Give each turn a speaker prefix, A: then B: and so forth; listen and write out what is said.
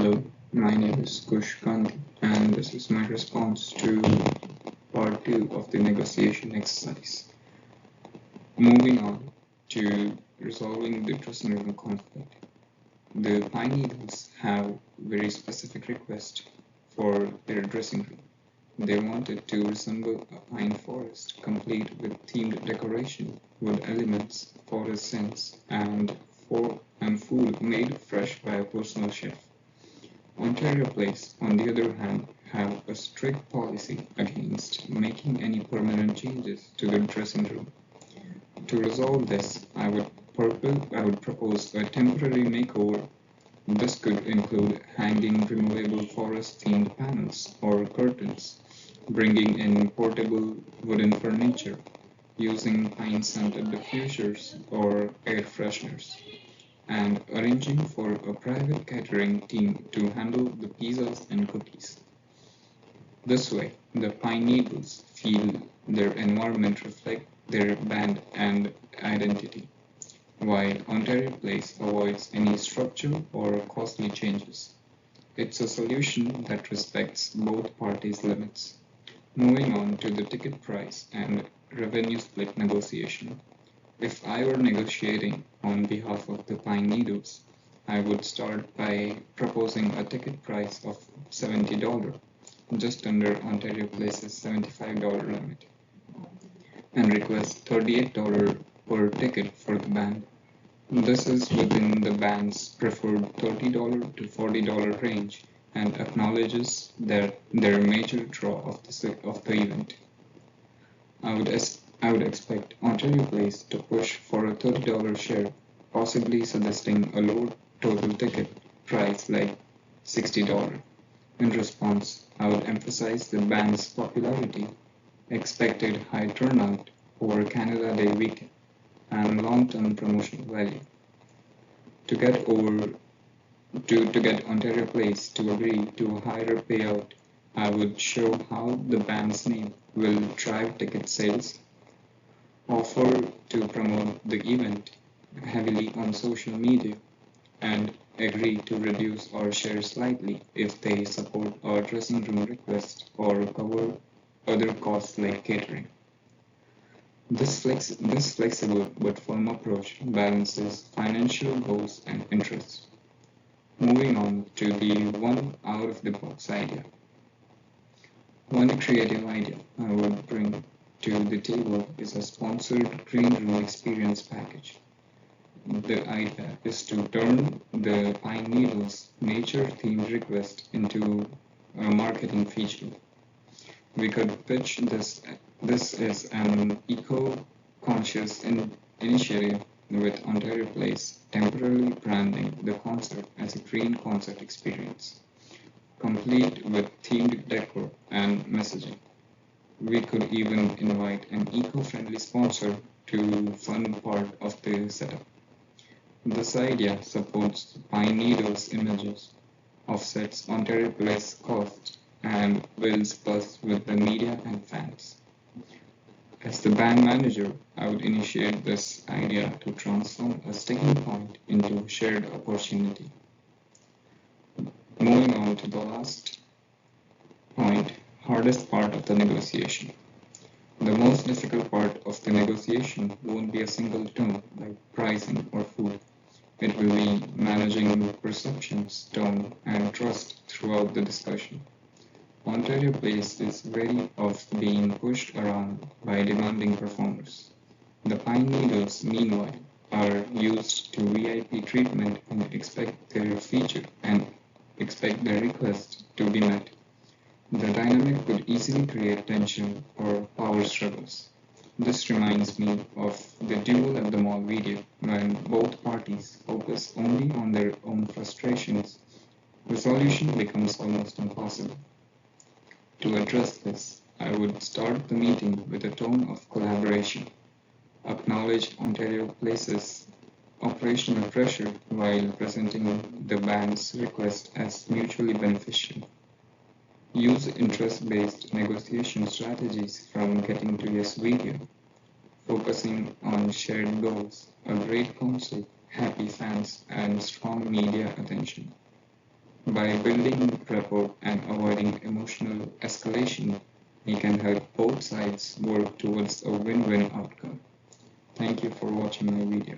A: Hello, my name is Koosh Gandhi, and this is my response to part 2 of the negotiation exercise. Moving on to resolving the dressing room conflict. The Pine Needles have very specific request for their dressing room. They want it to resemble a pine forest, complete with themed decoration, wood elements, forest scents, and food made fresh by a personal chef. Ontario Place, on the other hand, have a strict policy against making any permanent changes to the dressing room. To resolve this, I would propose a temporary makeover. This could include hanging removable forest-themed panels or curtains, bringing in portable wooden furniture, using pine-scented diffusers or air fresheners, and arranging for a private catering team to handle the pizzas and cookies. This way, the Pine Needles feel their environment reflect their band and identity, while Ontario Place avoids any structural or costly changes. It's a solution that respects both parties' limits. Moving on to the ticket price and revenue split negotiation. If I were negotiating on behalf of the Pine Needles, I would start by proposing a ticket price of $70, just under Ontario Place's $75 limit, and request $38 per ticket for the band. This is within the band's preferred $30 to $40 range and acknowledges that their major draw of the event. I would expect Ontario Place to push for a $30 share, possibly suggesting a low total ticket price like $60. In response, I would emphasize the band's popularity, expected high turnout over Canada Day weekend, and long-term promotional value. To get over to get Ontario Place to agree to a higher payout, I would show how the band's name will drive ticket sales, offer to promote the event heavily on social media, and agree to reduce our share slightly if they support our dressing room request or cover other costs like catering. This flexible but firm approach balances financial goals and interests. Moving on to the one out of the box idea. One creative idea I would bring to the table is a sponsored green room experience package. The idea is to turn the Pine Needles nature-themed request into a marketing feature. We could pitch this as an eco-conscious initiative with Ontario Place temporarily branding the concert as a green concert experience, complete with themed decor and messaging. We could even invite an eco-friendly sponsor to fund part of the setup. This idea supports Pine Needles images, offsets Ontario Place costs, and builds buzz with the media and fans. As the band manager, I would initiate this idea to transform a sticking point into a shared opportunity. Moving on to the last point, hardest part of the negotiation. The most difficult part of the negotiation won't be a single term like pricing or food. It will be managing perceptions, tone, and trust throughout the discussion. Ontario Place is wary of being pushed around by demanding performers. The Pine Needles, meanwhile, are used to VIP treatment and expect their request to be met. The dynamic could easily create tension or power struggles. This reminds me of the duel at the mall video when both parties focus only on their own frustrations. Resolution becomes almost impossible. To address this, I would start the meeting with a tone of collaboration, acknowledge Ontario Place's operational pressure while presenting the band's request as mutually beneficial. Use interest-based negotiation strategies from Getting to Yes video, focusing on shared goals, a great concert, happy fans, and strong media attention. By building rapport and avoiding emotional escalation, we can help both sides work towards a win-win outcome. Thank you for watching my video.